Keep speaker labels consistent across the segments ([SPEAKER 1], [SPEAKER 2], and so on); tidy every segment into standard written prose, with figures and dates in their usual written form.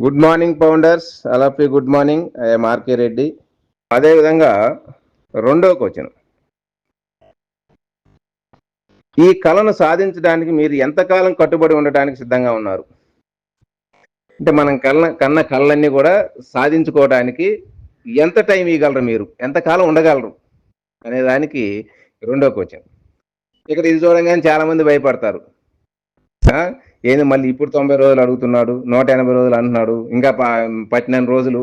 [SPEAKER 1] Good morning founders, అలాపి good morning. I'm RK Reddy. అదేవిధంగా రెండో క్వశ్చన్, ఈ కళను సాధించడానికి మీరు ఎంతకాలం కట్టుబడి ఉండటానికి సిద్ధంగా ఉన్నారు? అంటే మనం కన్న కళ్ళన్నీ కూడా సాధించుకోవడానికి ఎంత టైం ఇవ్వగలరు, మీరు ఎంతకాలం ఉండగలరు అనే దానికి రెండో క్వశ్చన్. ఇక్కడ ఇది చూడంగానే చాలా మంది భయపడతారు. ఏంది మళ్ళీ ఇప్పుడు 90 రోజులు అడుగుతున్నాడు, 180 రోజులు అంటున్నాడు, ఇంకా 12 రోజులు.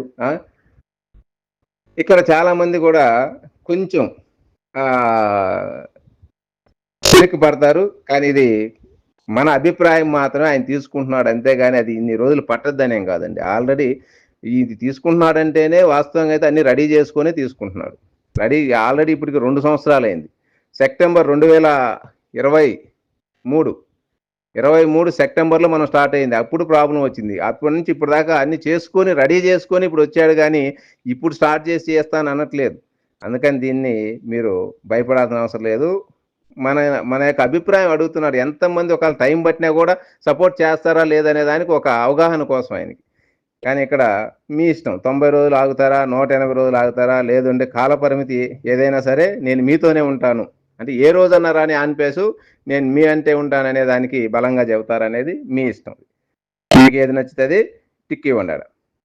[SPEAKER 1] ఇక్కడ చాలా మంది కూడా కొంచెం పడతారు. కానీ ఇది మన అభిప్రాయం మాత్రమే ఆయన తీసుకుంటున్నాడు, అంతేగాని అది ఇన్ని రోజులు పట్టద్దనేం కాదండి. ఆల్రెడీ ఇది తీసుకుంటున్నాడంటేనే వాస్తవంగా అయితే అన్ని రెడీ చేసుకొని తీసుకుంటున్నాడు. ఆల్రెడీ ఇప్పటికి 2 సంవత్సరాలు అయింది. సెప్టెంబర్ 2023 సెప్టెంబర్లో మనం స్టార్ట్ అయింది. అప్పుడు ప్రాబ్లం వచ్చింది. అప్పటి నుంచి ఇప్పుడు దాకా అన్ని చేసుకొని రెడీ చేసుకొని ఇప్పుడు వచ్చాడు, కానీ ఇప్పుడు స్టార్ట్ చేస్తాను అనట్లేదు. అందుకని దీన్ని మీరు భయపడాల్సిన అవసరం లేదు. మన యొక్క అభిప్రాయం అడుగుతున్నాడు. ఎంతమంది ఒకవేళ టైం పట్టినా కూడా సపోర్ట్ చేస్తారా లేదనే దానికి ఒక అవగాహన కోసం ఆయనకి. కానీ ఇక్కడ మీ ఇష్టం, 90 రోజులు ఆగుతారా, 180 రోజులు ఆగుతారా, లేదంటే కాల పరిమితి ఏదైనా సరే నేను మీతోనే ఉంటాను అంటే ఏ రోజన్నా రాని ఆన్పేసు నేను మీ అంటే ఉంటాననే దానికి బలంగా చెబుతారనేది మీ ఇష్టం. మీకు ఏది నచ్చుతుంది టిక్ ఇవ్వండి,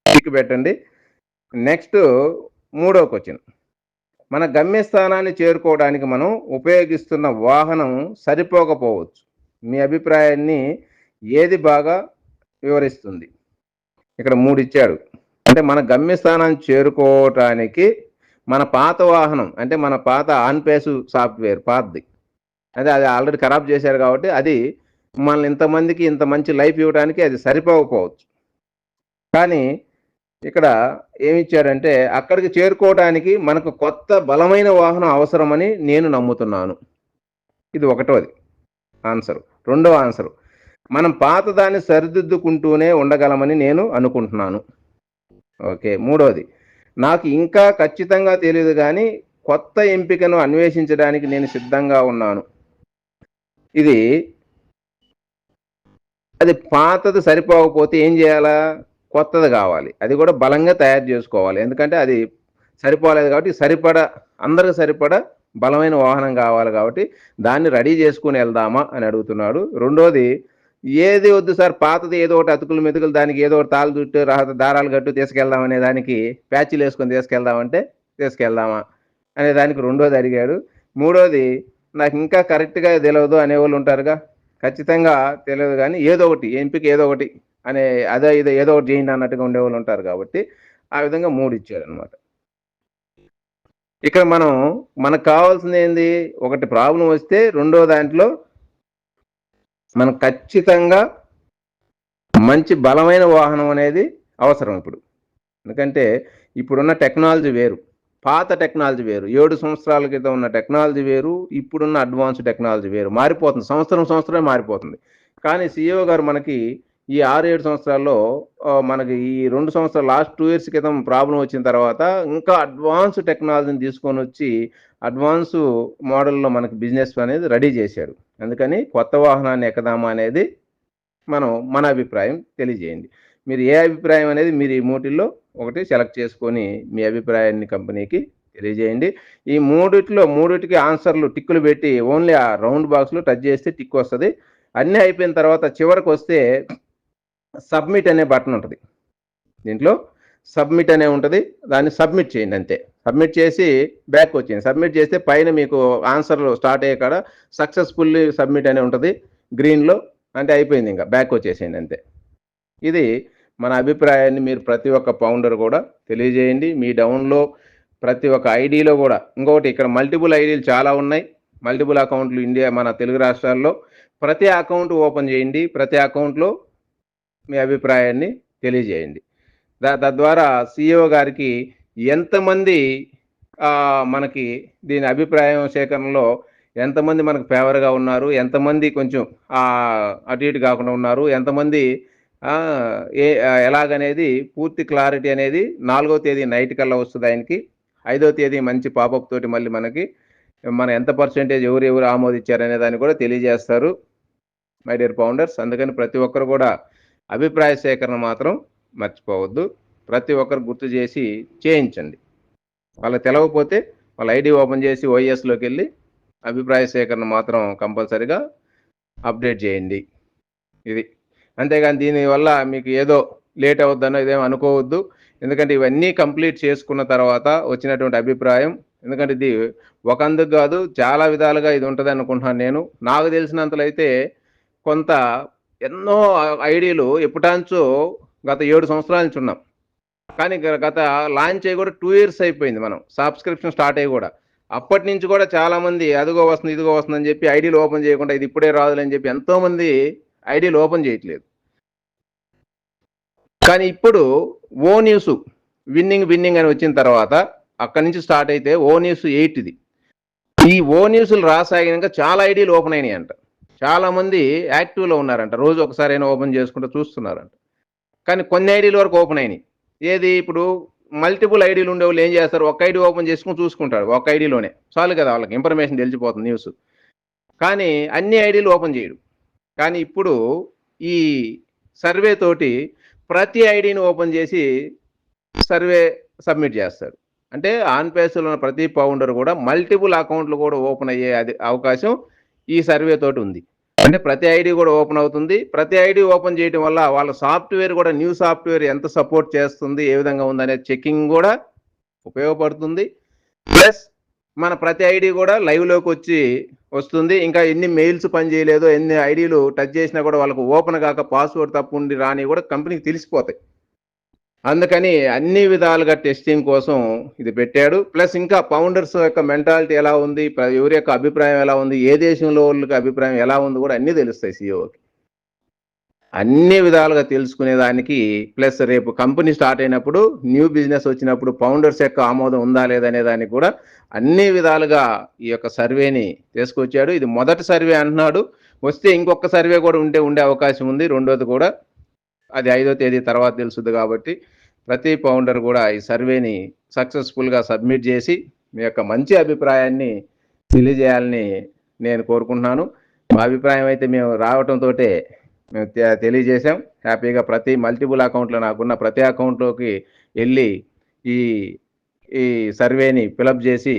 [SPEAKER 1] టిక్ పెట్టండి. నెక్స్ట్ మూడో క్వశ్చన్, మన గమ్యస్థానాన్ని చేరుకోవడానికి మనం ఉపయోగిస్తున్న వాహనం సరిపోకపోవచ్చు. మీ అభిప్రాయాన్ని ఏది బాగా వివరిస్తుంది? ఇక్కడ 3 ఇచ్చాడు. అంటే మన గమ్యస్థానాన్ని చేరుకోవటానికి మన పాత వాహనం, అంటే మన పాత ఆన్పేసు సాఫ్ట్వేర్ పాతది, అదే అది ఆల్రెడీ ఖరాబ్ చేశారు కాబట్టి అది మనల్ని ఇంతమందికి ఇంత మంచి లైఫ్ ఇవ్వడానికి అది సరిపోకపోవచ్చు. కానీ ఇక్కడ ఏమిచ్చారంటే అక్కడికి చేరుకోవడానికి మనకు కొత్త బలమైన వాహనం అవసరమని నేను నమ్ముతున్నాను. ఇది ఒకటోది ఆన్సరు. రెండో ఆన్సరు, మనం పాతదాన్ని సరిదిద్దుకుంటూనే ఉండగలమని నేను అనుకుంటున్నాను. ఓకే. మూడోది, నాకు ఇంకా ఖచ్చితంగా తెలియదు కానీ కొత్త ఎంపికను అన్వేషించడానికి నేను సిద్ధంగా ఉన్నాను. అది పాతది సరిపోకపోతే ఏం చేయాలా? కొత్తది కావాలి. అది కూడా బలంగా తయారు చేసుకోవాలి. ఎందుకంటే అది సరిపోలేదు కాబట్టి అందరికి సరిపడా బలమైన వాహనం కావాలి కాబట్టి దాన్ని రెడీ చేసుకుని వెళ్దామా అని అడుగుతున్నాడు. రెండోది, ఏది వద్దు సార్, పాతది ఏదో ఒకటి అతుకులు మెతుకులు దానికి ఏదో ఒకటి తాళ్ళు చుట్టూ దారాలు కట్టు తీసుకెళ్దాం అనే దానికి ప్యాచ్లు వేసుకొని తీసుకెళ్దామంటే తీసుకెళ్దామా అనే దానికి రెండోది అడిగాడు. మూడోది, నాకు ఇంకా కరెక్ట్గా తెలియదు అనేవాళ్ళు ఉంటారుగా, ఖచ్చితంగా తెలియదు కానీ ఏదో ఒకటి ఎంపిక ఏదో ఒకటి అనే అదే ఇదో ఏదో ఒకటి చేయండి అన్నట్టుగా ఉండేవాళ్ళు ఉంటారు కాబట్టి ఆ విధంగా 3 ఇచ్చారు అనమాట. ఇక్కడ మనకు కావాల్సింది ఏంది? ఒకటి ప్రాబ్లం వస్తే రెండో దాంట్లో మనం ఖచ్చితంగా మంచి బలమైన వాహనం అనేది అవసరం ఇప్పుడు. ఎందుకంటే ఇప్పుడున్న టెక్నాలజీ వేరు, పాత టెక్నాలజీ వేరు. 7 సంవత్సరాల క్రితం ఉన్న టెక్నాలజీ వేరు, ఇప్పుడున్న అడ్వాన్స్ టెక్నాలజీ వేరు. మారిపోతుంది, సంవత్సరమే మారిపోతుంది. కానీ CEO గారు మనకి ఈ 6-7 సంవత్సరాల్లో మనకి ఈ 2 సంవత్సరాలు లాస్ట్ 2 ఇయర్స్ క్రితం ప్రాబ్లం వచ్చిన తర్వాత ఇంకా అడ్వాన్స్ టెక్నాలజీని తీసుకొని వచ్చి అడ్వాన్స్ మోడల్లో మనకి బిజినెస్ అనేది రెడీ చేశాడు. అందుకని కొత్త వాహనాన్ని ఎక్కదామా అనేది మన అభిప్రాయం తెలియజేయండి. మీరు ఏ అభిప్రాయం అనేది మీరు ఈ మూటిల్లో ఒకటి సెలెక్ట్ చేసుకొని మీ అభిప్రాయాన్ని కంపెనీకి తెలియజేయండి. ఈ మూడిటికి ఆన్సర్లు టిక్కులు పెట్టి ఓన్లీ ఆ రౌండ్ బాక్స్లో టచ్ చేస్తే టిక్ వస్తుంది. అన్నీ అయిపోయిన తర్వాత చివరికి వస్తే సబ్మిట్ అనే బటన్ ఉంటుంది. దీంట్లో సబ్మిట్ అనే ఉంటుంది, దాన్ని సబ్మిట్ చేయండి అంతే. సబ్మిట్ చేసి బ్యాక్ వచ్చేయండి. సబ్మిట్ చేస్తే పైన మీకు ఆన్సర్లు స్టార్ట్ అయ్యే కాడ సక్సెస్ఫుల్లీ సబ్మిట్ అనే ఉంటుంది గ్రీన్లో, అంటే అయిపోయింది, ఇంకా బ్యాక్ వచ్చేసేయండి అంతే. ఇది మన అభిప్రాయాన్ని మీరు ప్రతి ఒక్క ఫౌండర్ కూడా తెలియజేయండి. మీ డౌన్లో ప్రతి ఒక్క ఐడీలో కూడా ఇంకొకటి, ఇక్కడ మల్టిపుల్ ఐడీలు చాలా ఉన్నాయి, మల్టిపుల్ అకౌంట్లు ఇండియా మన తెలుగు రాష్ట్రాల్లో. ప్రతి అకౌంట్ ఓపెన్ చేయండి, ప్రతి అకౌంట్లో మీ అభిప్రాయాన్ని తెలియజేయండి. తద్వారా CEO గారికి ఎంతమంది మనకి దీని అభిప్రాయం సేకరణలో ఎంతమంది మనకు ఫేవర్గా ఉన్నారు, ఎంతమంది కొంచెం అటు ఇటు కాకుండా ఉన్నారు, ఎంతమంది ఎలాగనేది పూర్తి క్లారిటీ అనేది 4వ తేదీ నైట్ కల్లా వస్తుంది ఆయనకి. 5వ తేదీ మంచి పాపప్ తోటి మళ్ళీ మన ఎంత పర్సెంటేజ్ ఎవరు ఆమోదించారనే దాన్ని కూడా తెలియజేస్తారు మై డియర్ ఫౌండర్స్. అందుకని ప్రతి ఒక్కరు కూడా అభిప్రాయ సేకరణ మాత్రం మర్చిపోవద్దు. ప్రతి ఒక్కరు గుర్తు చేసి చేయించండి. వాళ్ళకి తెలవకపోతే వాళ్ళ ఐడి ఓపెన్ చేసి ఓఎస్లోకి వెళ్ళి అభిప్రాయ సేకరణ మాత్రం కంపల్సరిగా అప్డేట్ చేయండి. ఇది అంతేగాని దీనివల్ల మీకు ఏదో లేట్ అవుద్దనో ఇదేమో అనుకోవద్దు. ఎందుకంటే ఇవన్నీ కంప్లీట్ చేసుకున్న తర్వాత వచ్చినటువంటి అభిప్రాయం, ఎందుకంటే ఇది ఒకందుకు కాదు చాలా విధాలుగా ఇది ఉంటుంది అనుకుంటున్నాను నేను. నాకు తెలిసినంతలో అయితే కొంత ఎన్నో ఐడీలు ఎప్పటాంచో గత 7 సంవత్సరాల నుంచి ఉన్నాం. కానీ గత లాంచ్ అయ్యి కూడా 2 ఇయర్స్ అయిపోయింది. మనం సబ్స్క్రిప్షన్ స్టార్ట్ అయ్యి కూడా అప్పటి నుంచి కూడా చాలా మంది అదిగో వస్తుంది ఇదిగో వస్తుంది అని చెప్పి ఐడీలు ఓపెన్ చేయకుండా ఇది ఇప్పుడే రాదులని చెప్పి ఎంతో మంది ఐడీలు ఓపెన్ చేయట్లేదు. కానీ ఇప్పుడు ఓ న్యూస్ విన్నింగ్ అని వచ్చిన తర్వాత అక్కడి నుంచి స్టార్ట్ అయితే ఓ న్యూస్ 8 ఇది. ఈ ఓ న్యూస్లు రాసాగినాక చాలా ఐడీలు ఓపెన్ అయినాయి అంట. చాలా మంది యాక్టివ్లో ఉన్నారంట. రోజు ఒకసారి అయినా ఓపెన్ చేసుకుంటూ చూస్తున్నారంట. కానీ కొన్ని ఐడీల వరకు ఓపెన్ అయినాయి. ఏది ఇప్పుడు మల్టిపుల్ ఐడీలు ఉండే వాళ్ళు ఏం చేస్తారు, ఒక ఐడి ఓపెన్ చేసుకుని చూసుకుంటారు. ఒక ఐడీలోనే చాలు కదా, వాళ్ళకి ఇన్ఫర్మేషన్ తెలిసిపోతుంది న్యూస్. కానీ అన్ని ఐడీలు ఓపెన్ చేయడు. కానీ ఇప్పుడు ఈ సర్వే తోటి ప్రతి ఐడిని ఓపెన్ చేసి సర్వే సబ్మిట్ చేస్తాడు. అంటే ఆన్ పేస్లో ఉన్న ప్రతి ఫౌండర్ కూడా మల్టిపుల్ అకౌంట్లు కూడా ఓపెన్ అయ్యే అవకాశం ఈ సర్వే తోటి ఉంది. అంటే ప్రతి ఐడి కూడా ఓపెన్ అవుతుంది. ప్రతి ఐడి ఓపెన్ చేయడం వల్ల వాళ్ళ సాఫ్ట్వేర్ కూడా న్యూ సాఫ్ట్వేర్ ఎంత సపోర్ట్ చేస్తుంది, ఏ విధంగా ఉందనే చెకింగ్ కూడా ఉపయోగపడుతుంది. ప్లస్ మన ప్రతి ఐడి కూడా లైవ్లోకి వస్తుంది. ఇంకా ఎన్ని మెయిల్స్ పని చేయలేదో, ఎన్ని ఐడీలు టచ్ చేసినా కూడా వాళ్ళకు ఓపెన్ కాక పాస్వర్డ్ తప్పు ఉండి రాని కూడా కంపెనీకి తెలిసిపోతాయి. అందుకని అన్ని విధాలుగా టెస్టింగ్ కోసం ఇది పెట్టాడు. ప్లస్ ఇంకా ఫౌండర్స్ యొక్క మెంటాలిటీ ఎలా ఉంది, ఎవరి యొక్క అభిప్రాయం ఎలా ఉంది, ఏ దేశంలో వాళ్ళకి అభిప్రాయం ఎలా ఉంది కూడా అన్నీ తెలుస్తాయి సిఇఓకి. అన్ని విధాలుగా తెలుసుకునేదానికి ప్లస్ రేపు కంపెనీ స్టార్ట్ అయినప్పుడు న్యూ బిజినెస్ వచ్చినప్పుడు ఫౌండర్స్ యొక్క ఆమోదం ఉందా లేదనే దానికి కూడా అన్ని విధాలుగా ఈ యొక్క సర్వేని తీసుకొచ్చాడు. ఇది మొదటి సర్వే అంటున్నాడు. వస్తే ఇంకొక సర్వే కూడా ఉండే అవకాశం ఉంది. రెండోది కూడా అది 5వ తేదీ తర్వాత తెలుస్తుంది. కాబట్టి ప్రతి ఫౌండర్ కూడా ఈ సర్వేని సక్సెస్ఫుల్గా సబ్మిట్ చేసి మీ యొక్క మంచి అభిప్రాయాన్ని తెలియజేయాలని నేను కోరుకుంటున్నాను. మా అభిప్రాయం అయితే మేము రావటంతో మేము తెలియజేసాం. హ్యాపీగా ప్రతి మల్టిపుల్ అకౌంట్లో నాకున్న ప్రతి అకౌంట్లోకి వెళ్ళి ఈ సర్వేని ఫిలప్ చేసి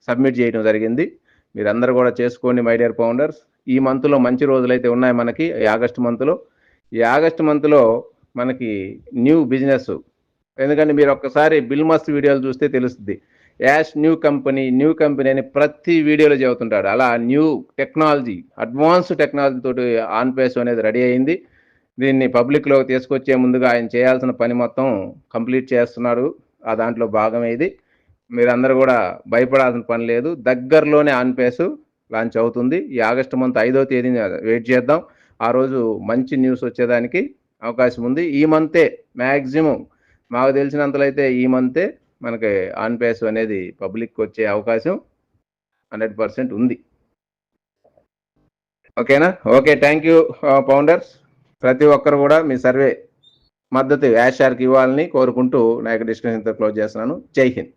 [SPEAKER 1] సబ్మిట్ చేయడం జరిగింది. మీరందరూ కూడా చేసుకోండి మై డియర్ ఫౌండర్స్. ఈ మంత్లో మంచి రోజులైతే ఉన్నాయి మనకి. ఈ ఆగస్టు మంత్లో మనకి న్యూ బిజినెస్, ఎందుకంటే మీరు ఒక్కసారి బిల్ మస్ట్ వీడియోలు చూస్తే తెలుస్తుంది. యాష్ న్యూ కంపెనీ అని ప్రతి వీడియోలో చెబుతుంటాడు. అలా న్యూ టెక్నాలజీ, అడ్వాన్స్డ్ టెక్నాలజీ తోటి ఆన్ పేస్ అనేది రెడీ అయింది. దీన్ని పబ్లిక్లోకి తీసుకొచ్చే ముందుగా ఆయన చేయాల్సిన పని మొత్తం కంప్లీట్ చేస్తున్నాడు. ఆ దాంట్లో భాగమే ఇది. మీరందరూ కూడా భయపడాల్సిన పని లేదు. దగ్గరలోనే ఆన్ పేస్ లాంచ్ అవుతుంది. ఈ ఆగస్టు మంత్ 5వ తేదీని వెయిట్ చేద్దాం. ఆ రోజు మంచి న్యూస్ వచ్చేదానికి అవకాశం ఉంది. ఈ మంతే మ్యాక్సిమం మాకు తెలిసినంతలో అయితే ఈ మంతే మనకి ఆన్ పేస్ అనేది పబ్లిక్ వచ్చే అవకాశం 100% ఉంది. ఓకేనా? Okay, thank you founders. ప్రతి ఒక్కరు కూడా మీ సర్వే మద్దతు యాష్ సార్కి ఇవ్వాలని కోరుకుంటూ నా యొక్క డిస్కషన్తో క్లోజ్ చేస్తున్నాను. జై హింద్.